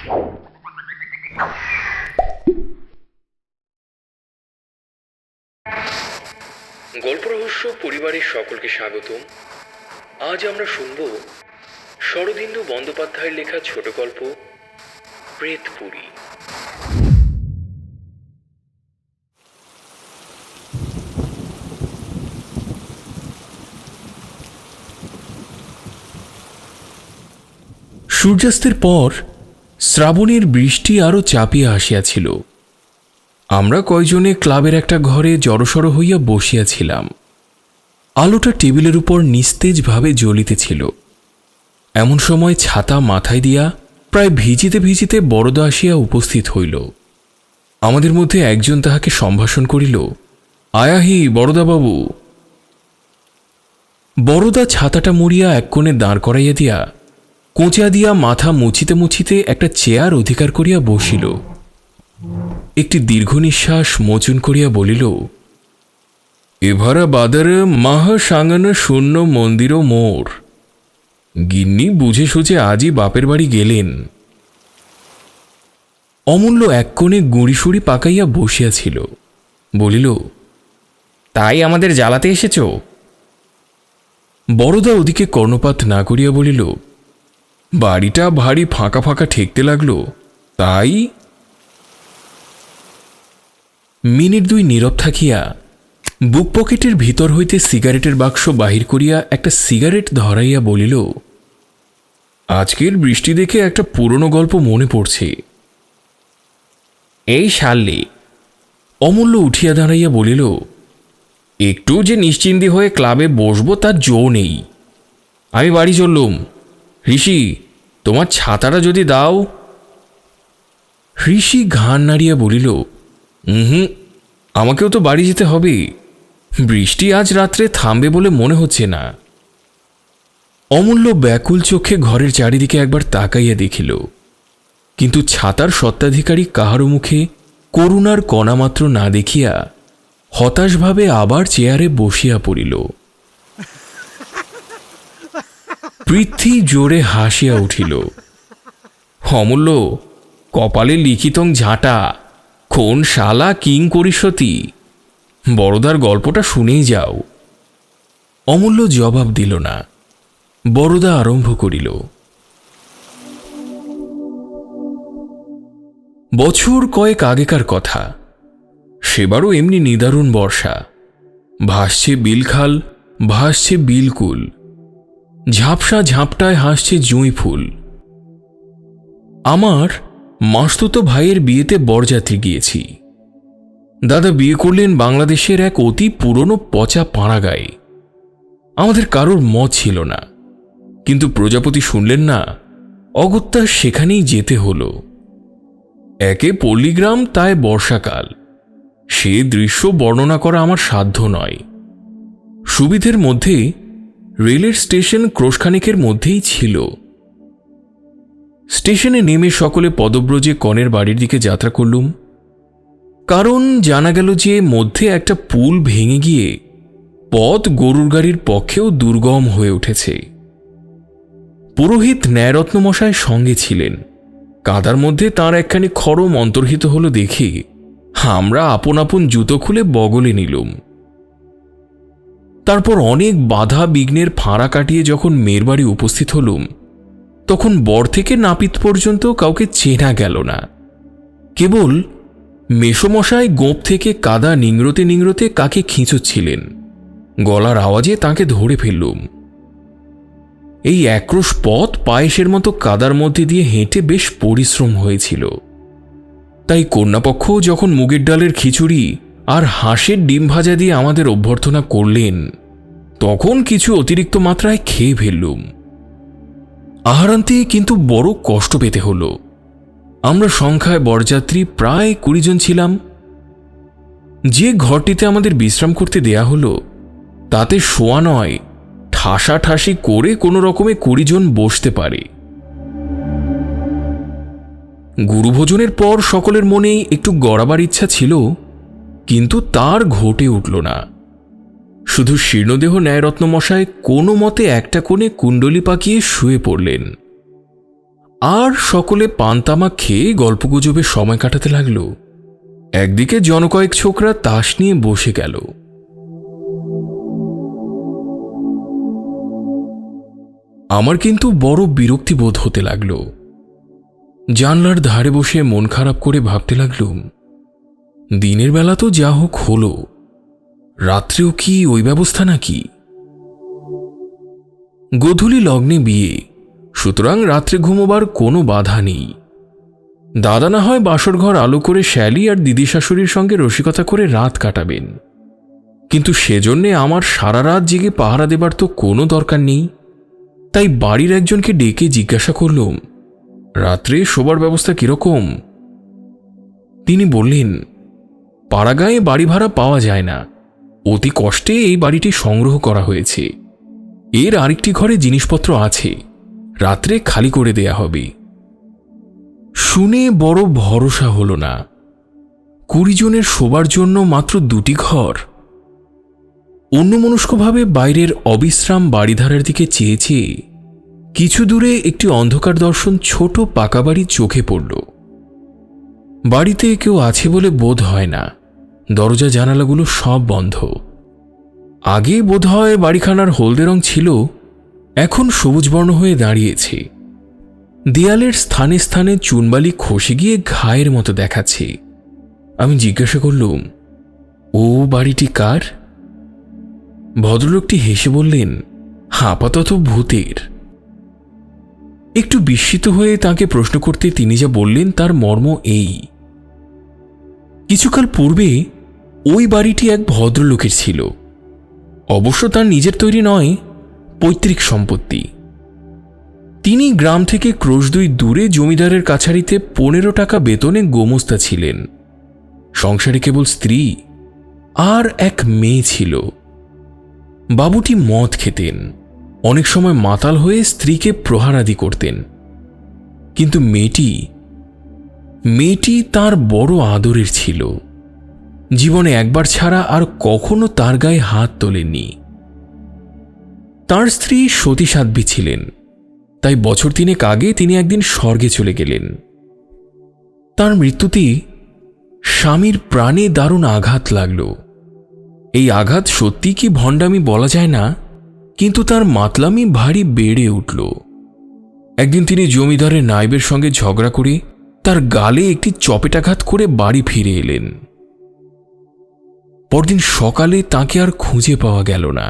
গল্প রহস্য পরিবারের সকলকে স্বাগতম। আজ আমরা শুনব শরদিন্দু বন্দ্যোপাধ্যায়ের লেখা ছোট গল্প প্রেতপুরী। সূর্যাস্তের পর শ্রাবণের বৃষ্টি আরো চাপিয়া আসিয়াছিল। আমরা কয়জনে ক্লাবের একটা ঘরে জড়সড় হইয়া বসিয়াছিলাম। আলোটা টেবিলের উপর নিস্তেজভাবে জ্বলিতেছিল। এমন সময় ছাতা মাথায় দিয়া প্রায় ভিজিতে ভিজিতে বরদা আসিয়া উপস্থিত হইল। আমাদের মধ্যে একজন তাহাকে সম্ভাষণ করিল, আয়াহি বরদাবাবু। বরদা ছাতাটা মুড়িয়া এক কোণে দাঁড় করাইয়া দিয়া কোঁচা দিয়া মাথা মুছিতে মুছিতে একটা চেয়ার অধিকার করিয়া বসিল। একটি দীর্ঘ নিঃশ্বাস মোচন করিয়া বলিল, এভারা বাদার মাহা সাঙ্গান শূন্য মন্দির মোর। গিন্নি বুঝে সুঝে আজই বাপের বাড়ি গেলেন। অমূল্য এক কোণে গুঁড়িসুড়ি পাকাইয়া বসিয়াছিল। বলিল, তাই আমাদের জ্বালাতে এসেছ? বরদা ওদিকে কর্ণপাত না করিয়া বলিল, বাড়িটা ভারী ফাঁকা ফাঁকা ঠেকতে লাগল, তাই। মিনিট দুই নীরব থাকিয়া বুক পকেটের ভিতর হইতে সিগারেটের বাক্স বাহির করিয়া একটা সিগারেট ধরাইয়া বলিল, আজকের বৃষ্টি দেখে একটা পুরনো গল্প মনে পড়ছে। এই শাল্লি। অমূল্য উঠিয়া দাঁড়াইয়া বলিল, একটু যে নিশ্চিন্তি হয়ে ক্লাবে বসবো তার জো নেই। আমি বাড়ি চললুম। ঋষি, তোমার ছাতাটা যদি দাও। ঋষি ঘাড় নাড়িয়া বলিল, আমাকেও তো বাড়ি যেতে হবে। বৃষ্টি আজ রাত্রে থামবে বলে মনে হচ্ছে না। অমূল্য ব্যাকুল চোখে ঘরের চারিদিকে একবার তাকাইয়া দেখিল, কিন্তু ছাতার স্বত্বাধিকারী কাহারও মুখে করুণার কণামাত্র না দেখিয়া হতাশভাবে আবার চেয়ারে বসিয়া পড়িল। পৃথ্বী জোরে হাসিয়া উঠিল। অমূল্য, কপালে লিখিতং ঝাঁটা, কোন শালা কিং করিসতি। বড়দার গল্পটা শুনেই যাও। অমূল্য জবাব দিল না। বড়দা আরম্ভ করিল, বছর কয়েক আগেকার কথা। সেবারও এমনি নিদারুণ বর্ষা। ভাসছে বিলখাল, ভাসছে বিলকুল। ঝাপসা ঝাপটায় হাসছে জুঁই ফুল। আমার মাসতুতো ভাইয়ের বিয়েতে বরযাত্রী গিয়েছি। দাদা বিয়ে করলেন বাংলাদেশের এক অতি পুরনো পচা পাড়াগাঁয়ে। আমাদের কারোর মত ছিল না, কিন্তু প্রজাপতি শুনলেন না, অগত্যা সেখানেই যেতে হল। একে পল্লীগ্রাম, তাই বর্ষাকাল। সে দৃশ্য বর্ণনা করা আমার সাধ্য নয়। সুবিধের মধ্যে রেলের স্টেশন ক্রোশখানেকের মধ্যেই ছিল। স্টেশনে নেমে সকলে পদব্রজে কনের বাড়ির দিকে যাত্রা করলুম। কারণ জানা গেল যে মধ্যে একটা পুল ভেঙে গিয়ে পথ গরুর গাড়ির পক্ষেও দুর্গম হয়ে উঠেছে। পুরোহিত ন্যায়রত্নমশায় সঙ্গে ছিলেন। কাদার মধ্যে তাঁর একখানি খড়ম অন্তর্হিত হল দেখে আমরা আপন আপন জুতো খুলে বগলে নিলুম। তারপর অনেক বাধা বিঘ্নের ফাঁড়া কাটিয়ে যখন মেয়ের বাড়ি উপস্থিত হলুম, তখন বর থেকে নাপিত পর্যন্ত কাউকে চেনা গেল না। কেবল মেসোমশাই গোঁপ থেকে কাদা নিংড়োতে নিংড়োতে কাকে খিঁচোচ্ছিলেন। গলার আওয়াজে তাকে ধরে ফেললুম। এই একরোশ পথ পায়েসের মতো কাদার মধ্যে দিয়ে হেঁটে বেশ পরিশ্রম হয়েছিল। তাই কন্যাপক্ষ যখন মুগের ডালের খিচুড়ি আর হাঁসের ডিম ভাজা দিয়ে আমাদের অভ্যর্থনা করলেন, তখন কিছু অতিরিক্ত মাত্রায় খেয়ে ফেললুম। আহারান্তে কিন্তু বড় কষ্ট পেতে হল। আমরা সংখ্যায় বরযাত্রী প্রায় 20 জন ছিলাম। যে ঘরটিতে আমাদের বিশ্রাম করতে দেয়া হলো, তাতে শোয়া নয়, ঠাসাঠাসি করে কোনো রকমে 20 জন বসতে পারে। গুরুভোজনের পর সকলের মনেই একটু গড়াবার ইচ্ছা ছিল, কিন্তু তার ঘটে উঠল না। শুধু শীর্ণদেহ ন্যায়রত্নমশায় কোনো মতে একটা কোণে কুণ্ডলি পাকিয়ে শুয়ে পড়লেন। আর সকলে পানতামাক খেয়ে গল্পগুজবে সময় কাটাতে লাগল। একদিকে জনকয়েক ছোকরা তাস নিয়ে বসে গেল। আমার কিন্তু বড় বিরক্তি বোধ হতে লাগল। জানলার ধারে বসে মন খারাপ করে ভাবতে লাগলুম, দিনের বেলা তো যা হোক হলো, রাত্রেও কি ওই ব্যবস্থা নাকি? গোধূলি লগ্নে বিয়ে, সুতরাং রাত্রে ঘুমোবার কোনো বাধা নেই। দাদা না হয় বাসর ঘর আলো করে শ্যালি আর দিদি শাশুড়ির সঙ্গে রসিকতা করে রাত কাটাবেন, কিন্তু সেজন্যে আমার সারা রাত জেগে পাহারা দেবার তো কোনো দরকার নেই। তাই বাড়ির একজনকে ডেকে জিজ্ঞাসা করলুম, রাত্রে শোবার ব্যবস্থা কিরকম? তিনি বললেন, পাড়াগাঁয়ে বাড়ি ভাড়া পাওয়া যায় না, অতি কষ্টে এই বাড়িটি সংগ্রহ করা হয়েছে। এর আরেকটি ঘরে জিনিসপত্র আছে, রাত্রে খালি করে দেয়া হবে। শুনে বড় ভরসা হল না। 20 জনের শোবার জন্য মাত্র 2টি ঘর। অন্যমনস্কভাবে বাইরের অবিশ্রাম বাড়িধারার দিকে চেয়ে চেয়ে কিছু দূরে একটি অন্ধকার দর্শন ছোট পাকা বাড়ি চোখে পড়ল। বাড়িতে কেউ আছে বলে বোধ হয় না, দরজা জানালাগুলো সব বন্ধ। আগে বোধ হয় বাড়িখানার হলদে রং ছিল, এখন সবুজবর্ণ হয়ে দাঁড়িয়েছে। দেয়ালের স্থানে স্থানে চুনবালি খসে গিয়ে ঘায়ের মতো দেখাচ্ছে। আমি জিজ্ঞাসা করলুম, ও বাড়িটি কার? ভদ্রলোকটি হেসে বললেন, আপাতত ভূতের। একটু বিস্মিত হয়ে তাকে প্রশ্ন করতে তিনি যা বললেন তার মর্ম এই, কিছুকাল পূর্বে ওই বাড়িটি এক ভদ্রলোকের ছিল। অবশ্য তার নিজের তৈরি নয়, পৈতৃক সম্পত্তি। তিনি গ্রাম থেকে ক্রোশ 2 দূরে জমিদারের কাছারিতে 15 টাকা বেতনে গোমস্তা ছিলেন। সংসারে কেবল স্ত্রী আর এক মেয়ে ছিল। বাবুটি মদ খেতেন, অনেক সময় মাতাল হয়ে স্ত্রীকে প্রহারাদি করতেন। কিন্তু মেয়েটি তার বড় আদরের ছিল। জীবনে একবার ছাড়া আর কখনো তার গায়ে হাত তোলেননি। তার স্ত্রী সতী সাধ্বী ছিলেন, তাই বছর 3 আগে তিনি একদিন স্বর্গে চলে গেলেন। তার মৃত্যুতে স্বামীর প্রাণে দারুণ আঘাত লাগল। এই আঘাত সত্যি কি ভণ্ডামি বলা যায় না, কিন্তু তার মাতলামি ভারী বেড়ে উঠল। একদিন তিনি জমিদারের নায়েবের সঙ্গে ঝগড়া করে তার গালে একটি চপেটাঘাত করে বাড়ি ফিরে এলেন। পরদিন সকালে তাকে আর খুঁজে পাওয়া গেল না।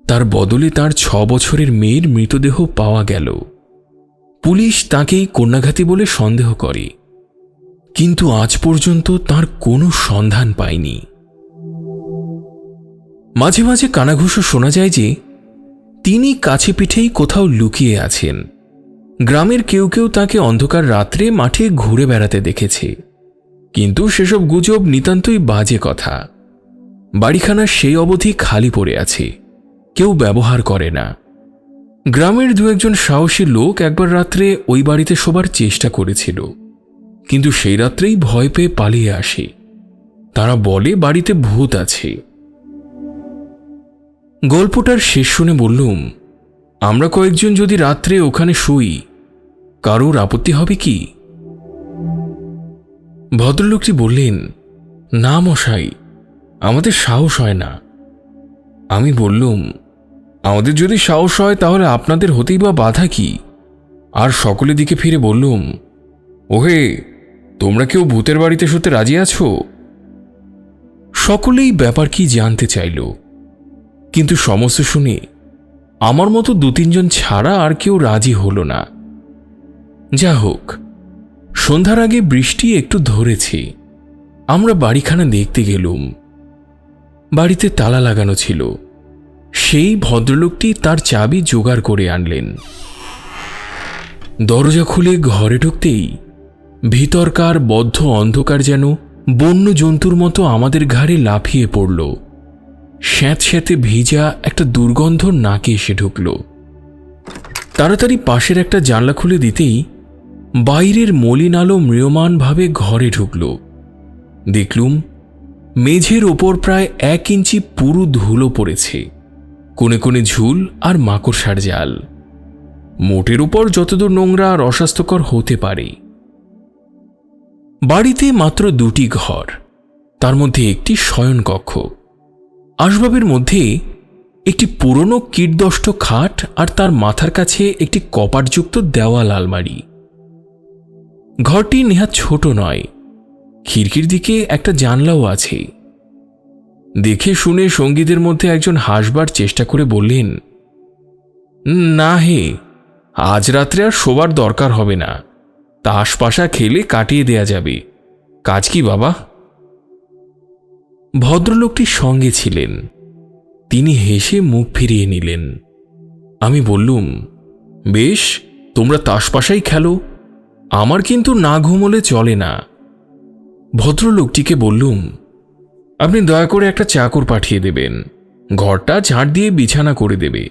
তার বদলে তার 6 বছরের মেয়ের মৃতদেহ পাওয়া গেল। পুলিশ তাকেই কন্যাঘাতী বলে সন্দেহ করে, কিন্তু আজ পর্যন্ত তার কোনো সন্ধান পায়নি। মাঝে মাঝে কানাঘুষো শোনা যায় যে তিনি কাছে পিঠেই কোথাও লুকিয়ে আছেন। গ্রামের কেউ কেউ তাকে অন্ধকার রাত্রে মাঠে ঘুরে বেড়াতে দেখেছে, কিন্তু সেসব গুজব নিতান্তই বাজে কথা। বাড়িখানা সেই অবধি খালি পড়ে আছে, কেউ ব্যবহার করে না। গ্রামের 2-1 সাহসী লোক একবার রাত্রে ওই বাড়িতে শোবার চেষ্টা করেছিল, কিন্তু সেই রাত্রেই ভয় পেয়ে পালিয়ে আসে। তারা বলে বাড়িতে ভূত আছে। গল্পটার শেষ শুনে বললুম, আমরা কয়েকজন যদি রাত্রে ওখানে শুই, কারোর আপত্তি হবে কি? ভদ্রলোকটি বললেন, না মশাই, আমাদের সাহস হয় না। আমি বললুম, আমাদের যদি সাহস হয় তাহলে আপনাদের হতেই বা বাধা কি? আর সকলের দিকে ফিরে বললুম, ওহে, তোমরা কেউ ভূতের বাড়িতে শুতে রাজি আছো? সকলেই ব্যাপার কি জানতে চাইল, কিন্তু সমস্ত শুনে আমার মতো 2-3 জন ছাড়া আর কেউ রাজি হল না। যা হোক, সন্ধ্যার আগে বৃষ্টি একটু ধরেছে। আমরা বাড়িখানা দেখতে গেলুম। বাড়িতে তালা লাগানো ছিল। সেই ভদ্রলোকটি তার চাবি জোগাড় করে আনলেন। দরজা খুলে ঘরে ঢুকতেই ভিতরকার বদ্ধ অন্ধকার যেন বন্য জন্তুর মতো আমাদের ঘাড়ে লাফিয়ে পড়ল। স্যাঁতস্যাঁতে ভিজা একটা দুর্গন্ধ নাকে এসে ঢুকল। তাড়াতাড়ি পাশের একটা জানলা খুলে দিতেই বাইরের মলিন আলো ম্রিয়মাণভাবে ঘরে ঢুকল। দেখলুম মেঝের ওপর প্রায় 1 ইঞ্চি পুরু ধুলো পড়েছে, কোণে কোণে ঝুল আর মাকড়সার জাল। মোটের উপর যতদূর নোংরা আর অস্বাস্থ্যকর হতে পারে। বাড়িতে মাত্র 2টি ঘর, তার মধ্যে একটি শয়নকক্ষ। আসবাবের মধ্যে একটি পুরনো কীটদষ্ট খাট আর তার মাথার কাছে একটি কপাটযুক্ত দেওয়াল আলমারি। ঘরটি নেহাত ছোট নয়, খিড়কির দিকে একটা জানলাও আছে। দেখে শুনে সঙ্গীদের মধ্যে একজন হাসবার চেষ্টা করে বললেন, না হে, আজ রাত্রে আর শোবার দরকার হবে না, তাস পাশা খেলে কাটিয়ে দেয়া যাবে। কাজ কি বাবা? ভদ্রলোকটি সঙ্গে ছিলেন, তিনি হেসে মুখ ফিরিয়ে নিলেন। আমি বললুম, বেশ, তোমরা তাস পাশাই খেলো, আমার কিন্তু না ঘুমোলে চলে না। ভদ্রলোকটিকে বললুম, আপনি দয়া করে একটা চাকর পাঠিয়ে দেবেন, ঘরটা ঝাড় দিয়ে বিছানা করে দেবে।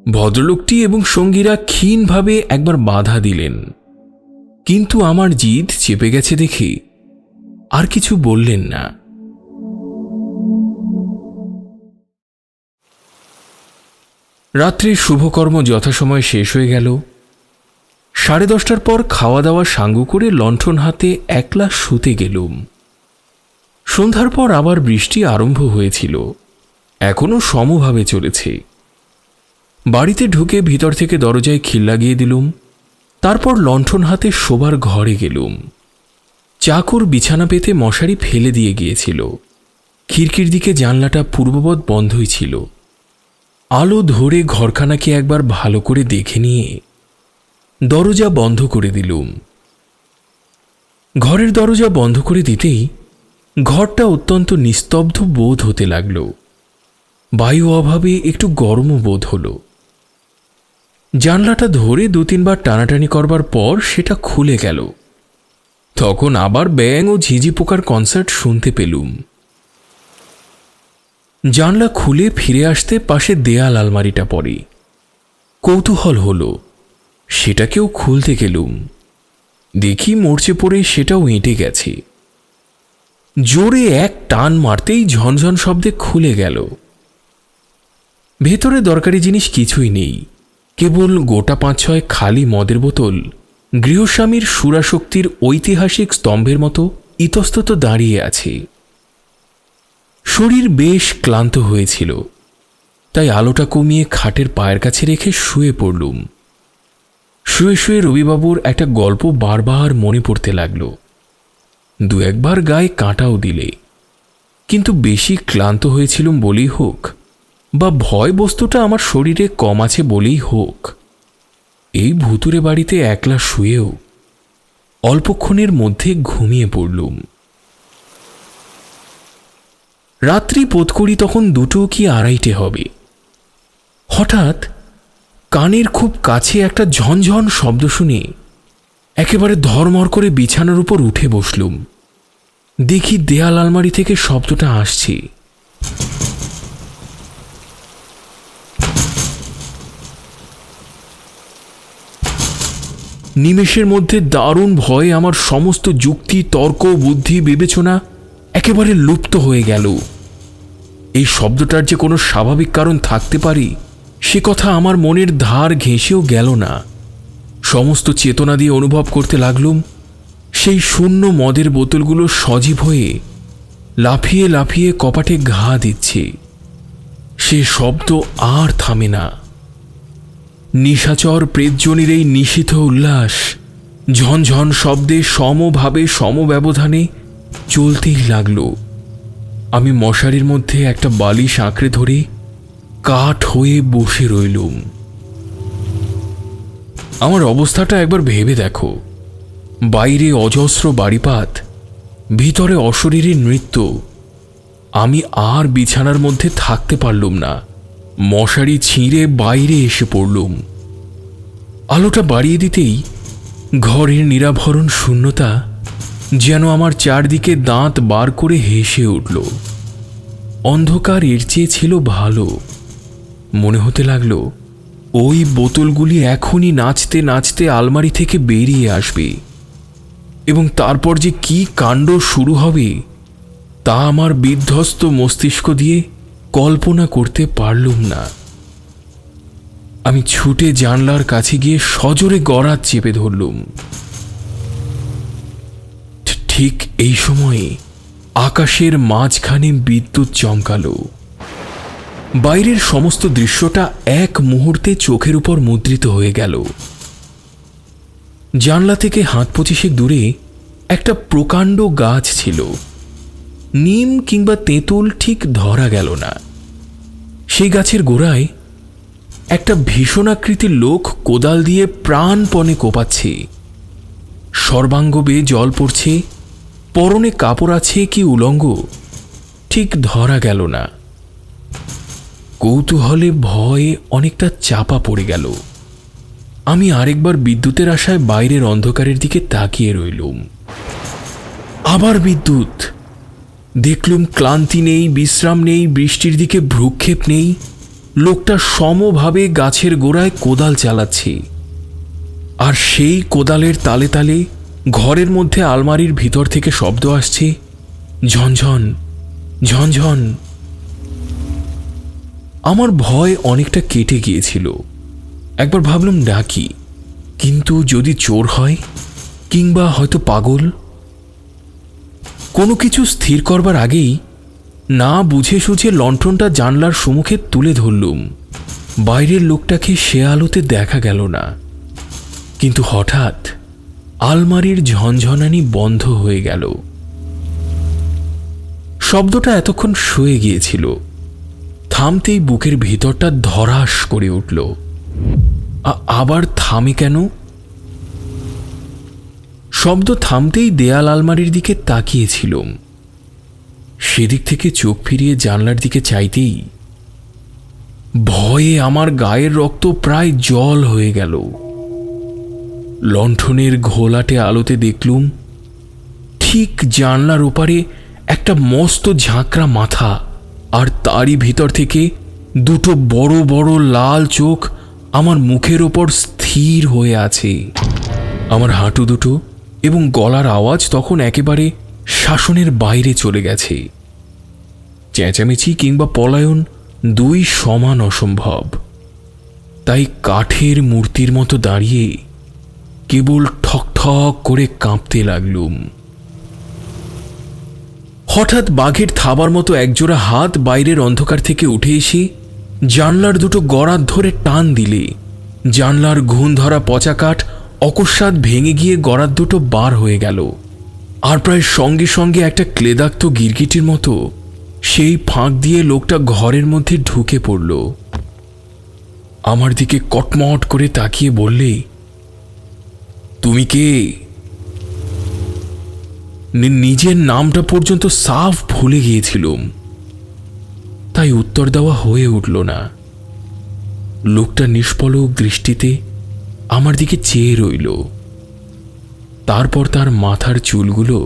ভদ্রলোকটি এবং সঙ্গীরা ক্ষীণভাবে একবার বাধা দিলেন, কিন্তু আমার জিদ চেপে গেছে দেখে আর কিছু বললেন না। রাত্রির শুভকর্ম যথাসময়ে শেষ হয়ে গেল। 10:30টার পর খাওয়া দাওয়া সাঙ্গু করে লণ্ঠন হাতে একলা শুতে গেলুম। সন্ধ্যার পর আবার বৃষ্টি আরম্ভ হয়েছিল, এখনো সমভাবে চলেছে। বাড়িতে ঢুকে ভিতর থেকে দরজায় খিল লাগিয়ে দিলুম, তারপর লণ্ঠন হাতে শোবার ঘরে গেলুম। চাকর বিছানা পেতে মশারি ফেলে দিয়ে গিয়েছিল। খিড়কির দিকে জানলাটা পূর্ববৎ বন্ধই ছিল। আলো ধরে ঘরখানাকে একবার ভালো করে দেখে নিয়ে দরজা বন্ধ করে দিলুম। ঘরের দরজা বন্ধ করে দিতেই ঘরটা অত্যন্ত নিস্তব্ধ বোধ হতে লাগল। বায়ু অভাবে একটু গরমও বোধ হল। জানলাটা ধরে 2-3 বার টানাটানি করবার পর সেটা খুলে গেল। তখন আবার ব্যাঙ ও ঝিঝি পোকার কনসার্ট শুনতে পেলুম। জানলা খুলে ফিরে আসতে পাশে দেয়াল আলমারিটা পড়ে। কৌতূহল হল, সেটাকেও খুলতে গেলুম। দেখি মরচে পড়ে সেটাও এঁটে গেছে। জোরে এক টান মারতেই ঝনঝন শব্দে খুলে গেল। ভেতরে দরকারি জিনিস কিছুই নেই, কেবল গোটা 5-6 খালি মদের বোতল গৃহস্বামীর সুরাশক্তির ঐতিহাসিক স্তম্ভের মতো ইতস্তত দাঁড়িয়ে আছে। শরীর বেশ ক্লান্ত হয়েছিল, তাই আলোটা কমিয়ে খাটের পায়ের কাছে রেখে শুয়ে পড়লুম। শুয়ে শুয়ে রবিবাবুর একটা গল্প বারবার মনে পড়তে লাগল। 2-1 বার গায়ে কাঁটাও দিলে, কিন্তু বেশি ক্লান্ত হয়েছিলুম বলেই হোক, বা ভয় বস্তুটা আমার শরীরে কম আছে বলেই হোক, এই ভুতুরে বাড়িতে একলা শুয়েও অল্পক্ষণের মধ্যে ঘুমিয়ে পড়লুম। রাত্রি বোধ করি তখন 2 কি 2:30 হবে। হঠাৎ কানের খুব কাছে একটা ঝনঝন শব্দ শুনে একেবারে ধরমর করে বিছানার উপর উঠে বসলুম। দেখি দেয়াল আলমারি থেকে শব্দটা আসছে। নিমেষের মধ্যে দারুণ ভয়ে আমার সমস্ত যুক্তি, তর্ক, বুদ্ধি, বিবেচনা একেবারে লুপ্ত হয়ে গেল। এই শব্দটার যে কোনো স্বাভাবিক কারণ থাকতে পারে সে কথা আমার মনের ধার ঘেঁষেও গেল না। সমস্ত চেতনা দিয়ে অনুভব করতে লাগলুম সেই শূন্য মদের বোতলগুলো সজীব হয়ে লাফিয়ে লাফিয়ে কপাটে ঘা দিচ্ছে। সে শব্দ আর থামে না। নিশাচর প্রেতজনির এই নিশীথ উল্লাস ঝনঝন শব্দে সমভাবে সমব্যবধানে চলতেই লাগল। আমি মশারির মধ্যে একটা বালিশ আঁকড়ে ধরে কাঠ হয়ে বসে রইলুম। আমার অবস্থাটা একবার ভেবে দেখো। বাইরে অজস্র বাড়িপাত, ভিতরে অশরীরী নৃত্য। আমি আর বিছানার মধ্যে থাকতে পারলুম না। মশারি ছিঁড়ে বাইরে এসে পড়লুম। আলোটা বাড়িয়ে দিতেই ঘরের নিরাভরণ শূন্যতা যেন আমার চারদিকে দাঁত বার করে হেসে উঠল। অন্ধকার এর চেয়ে ছিল ভালো। মনে হতে লাগল ওই বোতলগুলি এখনই নাচতে নাচতে আলমারি থেকে বেরিয়ে আসবে, এবং তারপর যে কি কাণ্ড শুরু হবে তা আমার বিধ্বস্ত মস্তিষ্ক দিয়ে কল্পনা করতে পারলুম না। আমি ছুটে জানলার কাছে গিয়ে সজোরে গড়াত চেপে ধরলুম। ঠিক এই সময়ে আকাশের মাঝখানে বিদ্যুৎ চমকালো। বাইরের সমস্ত দৃশ্যটা এক মুহূর্তে চোখের উপর মুদ্রিত হয়ে গেল। জানলা থেকে হাত 25 দূরে একটা প্রকাণ্ড গাছ ছিল। নিম কিংবা তেঁতুল ঠিক ধরা গেল না। সেই গাছের গোড়ায় একটা ভীষণাকৃতির লোক কোদাল দিয়ে প্রাণপণে কোপাচ্ছে। সর্বাঙ্গ বেয়ে জল পড়ছে, পরনে কাপড় আছে কি উলঙ্গ ঠিক ধরা গেল না। কৌতূহলে ভয়ে অনেকটা চাপা পড়ে গেল। আমি আরেকবার বিদ্যুতের আশায় বাইরের অন্ধকারের দিকে তাকিয়ে রইলুম। আবার বিদ্যুৎ। দেখলুম ক্লান্তি নেই, বিশ্রাম নেই, বৃষ্টির দিকে ভ্রুক্ষেপ নেই। লোকটা সমভাবে গাছের গোড়ায় কোদাল চালাচ্ছে। আর সেই কোদালের তালে তালে ঘরের মধ্যে আলমারির ভিতর থেকে শব্দ আসছে, ঝনঝন ঝনঝন। আমার ভয় অনেকটা কেটে গিয়েছিল। একবার ভাবলাম ডাকি, কিন্তু যদি চোর হয় কিংবা হয়তো পাগল। কোনো কিছু স্থির করবার আগেই না বুঝে সুঝে লণ্ঠনটা জানলার সম্মুখে তুলে ধরলুম। বাইরের লোকটাকে সে আলোতে দেখা গেল না, কিন্তু হঠাৎ আলমারির ঝনঝনানি বন্ধ হয়ে গেল। শব্দটা এতক্ষণ শুয়ে গিয়েছিল, থামতেই বুকের ভিতরটা ধরাস করে উঠল। আবার থামে কেন? শব্দ থামতেই দেয়াল আলমারির দিকে তাকিয়েছিলাম। সেদিক থেকে চোখ ফিরিয়ে জানলার দিকে চাইতেই ভয়ে আমার গায়ের রক্ত প্রায় জল হয়ে গেল। লণ্ঠনের ঘোলাটে আলোতে দেখলুম ঠিক জানলার ওপারে একটা মস্ত ঝাঁকড়া মাথা, আর তারই ভিতর থেকে দুটো বড় বড় লাল চোখ আমার মুখের ওপর স্থির হয়ে আছে। আমার হাঁটু দুটো এবং গলার আওয়াজ তখন একেবারে শাসনের বাইরে চলে গেছে। চেঁচামেচি কিংবা পলায়ন দুই সমান অসম্ভব। তাই কাঠের মূর্তির মতো দাঁড়িয়ে কেবল ঠক ঠক করে কাঁপতে লাগলুম। হঠাৎ বাঘের থাবার মতো একজোড়া হাত বাইরের অন্ধকার থেকে উঠে এসে জানলার দুটো গড়াত ধরে টান দিলে জানলার ঘুণ ধরা পচা কাঠ অকস্মাৎ ভেঙে গিয়ে গড়াত দুটো বার হয়ে গেল। আর প্রায় সঙ্গে সঙ্গে একটা ক্লেদাক্ত গিরগিটির মতো সেই ফাঁক দিয়ে লোকটা ঘরের মধ্যে ঢুকে পড়ল। আমার দিকে কটমট করে তাকিয়ে বললে, তুমি কে? নিজের নামটা পর্যন্ত সাফ ভুলে গিয়েছিলাম, তাই উত্তর দেওয়া হয়ে উঠল না। লোকটা নিষ্পলক দৃষ্টিতে আমার দিকে চেয়ে রইল। তারপর তার মাথার চুলগুলো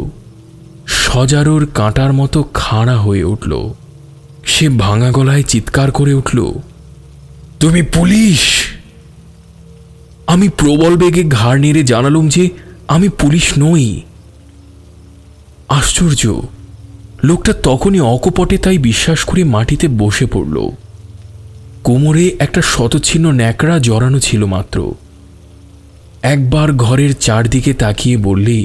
সজারুর কাঁটার মতো খাড়া হয়ে উঠল। সে ভাঙা গলায় চিৎকার করে উঠল, তুমি পুলিশ? আমি প্রবল বেগে ঘাড় নেড়ে জানালুম যে আমি পুলিশ নই। আশ্চর্য, লোকটা তখনই অকপটে তাই বিশ্বাস করে মাটিতে বসে পড়ল। কোমরে একটা শতচ্ছিন্ন ন্যাকড়া জড়ানো ছিল মাত্র। একবার ঘরের চারদিকে তাকিয়ে বললে,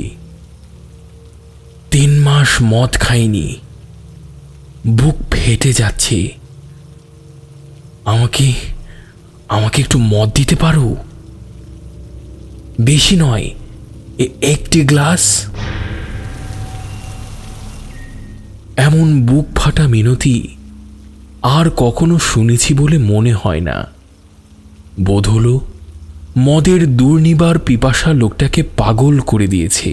3 মাস মদ খাইনি, বুক ফেটে যাচ্ছে, আমাকে একটু মদ দিতে পারো? বেশি নয়, একটি গ্লাস। এমন বুক ফাটা মিনতি আর কখনো শুনেছি বলে মনে হয় না। বোধ হলো মদের দুর্নিবার পিপাসা লোকটাকে পাগল করে দিয়েছে।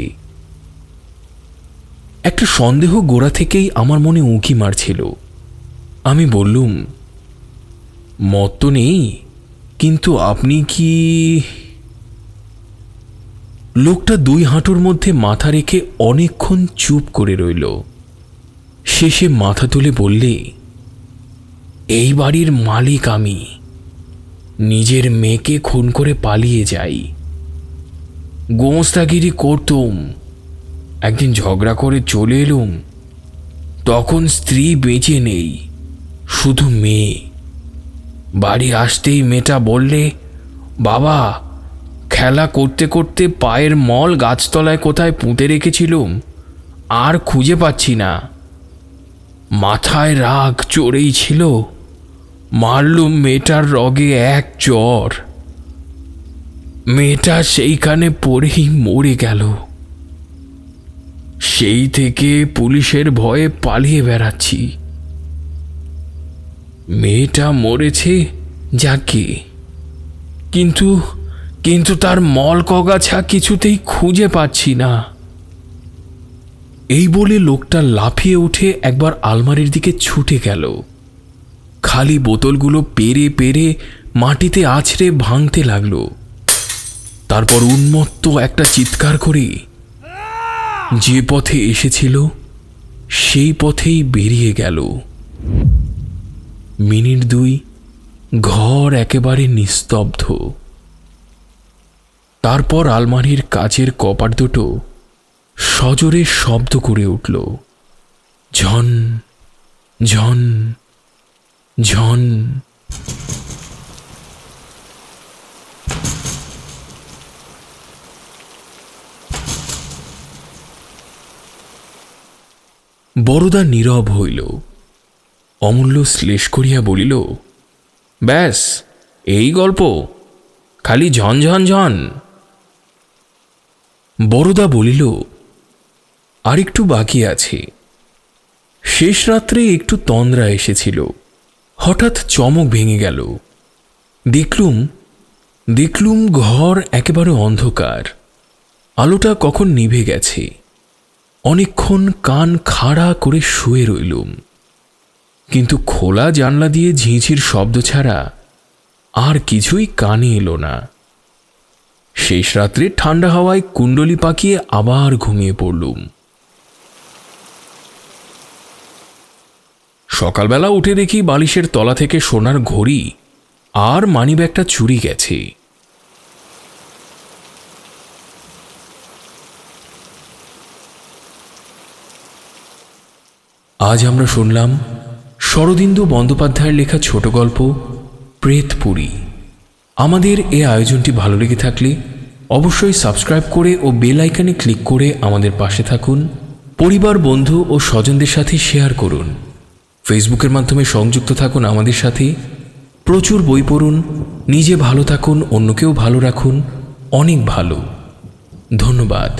একটা সন্দেহ গোড়া থেকেই আমার মনে উঁকি মারছিল। আমি বললুম, মদ তো নেই, কিন্তু আপনি কি? লোকটা 2 হাঁটুর মধ্যে মাথা রেখে অনেকক্ষণ চুপ করে রইল। শেষে মাথা তুলে বললে, এই বাড়ির মালিক আমি। নিজের মেয়েকে খুন করে পালিয়ে যাই। গোমস্তাগিরি করতুম, একদিন ঝগড়া করে চলে এলুম। তখন স্ত্রী বেঁচে নেই, শুধু মেয়ে। বাড়ি আসতেই মেয়েটা বললে, বাবা, খেলা করতে করতে পায়ের মল গাছতলায় কোথায় পুঁতে রেখেছিলুম, আর খুঁজে পাচ্ছি না। মাথায় রাগ চড়েই ছিল, মারলুম মেয়েটার রগে এক চর। মেয়েটা সেইখানে পড়েই মরে গেল। সেই থেকে পুলিশের ভয়ে পালিয়ে বেড়াচ্ছি। মেয়েটা মরেছে যাকে, কিন্তু কিন্তু তার মল কগাছা কিছুতেই খুঁজে পাচ্ছি না। এই বলে লোকটা লাফিয়ে উঠে একবার আলমারির দিকে ছুটে গেল। খালি বোতলগুলো পেরে পেরে মাটিতে আছড়ে ভাঙতে লাগলো। তারপর উন্মত্ত একটা চিৎকার করে যে পথে এসেছিল সেই পথেই বেরিয়ে গেল। মিনিট দুই ঘর একেবারে নিস্তব্ধ। তারপর আলমারির কাচের কপাট দুটো সজোরে শব্দ করে উঠল, ঝন ঝন ঝন। বড়দা নীরব হইল। অমূল্য শ্লেষ করিয়া বলিল, ব্যাস এই গল্প, খালি ঝন ঝন ঝন। বড়দা বলিল, আর একটু বাকি আছে। শেষ রাত্রে একটু তন্দ্রা এসেছিল। হঠাৎ চমক ভেঙে গেল। দেখলুম ঘর একেবারে অন্ধকার। আলোটা কখন নিভে গেছে। অনেকক্ষণ কান খাড়া করে শুয়ে রইলুম, কিন্তু খোলা জানলা দিয়ে ঝিঁঝির শব্দ ছাড়া আর কিছুই কানে এলো না। শেষ রাত্রে ঠান্ডা হাওয়ায় কুণ্ডলি পাকিয়ে আবার ঘুমিয়ে পড়লুম। সকালবেলা উঠে দেখি বালিশের তলা থেকে সোনার ঘড়ি আর মানিব্যাগটা চুরি গেছে। আজ আমরা শুনলাম শরদিন্দু বন্দ্যোপাধ্যায়ের লেখা ছোট গল্প প্রেতপুরী। আমাদের এই আয়োজনটি ভালো লেগে থাকলে অবশ্যই সাবস্ক্রাইব করে ও বেল আইকনে ক্লিক করে আমাদের পাশে থাকুন। পরিবার, বন্ধু ও স্বজনদের সাথে শেয়ার করুন। ফেসবুকের মাধ্যমে সংযুক্ত থাকুন আমাদের সাথে। প্রচুর বই পড়ুন, নিজে ভালো থাকুন, অন্যকেও ভালো রাখুন। অনেক ভালো। ধন্যবাদ।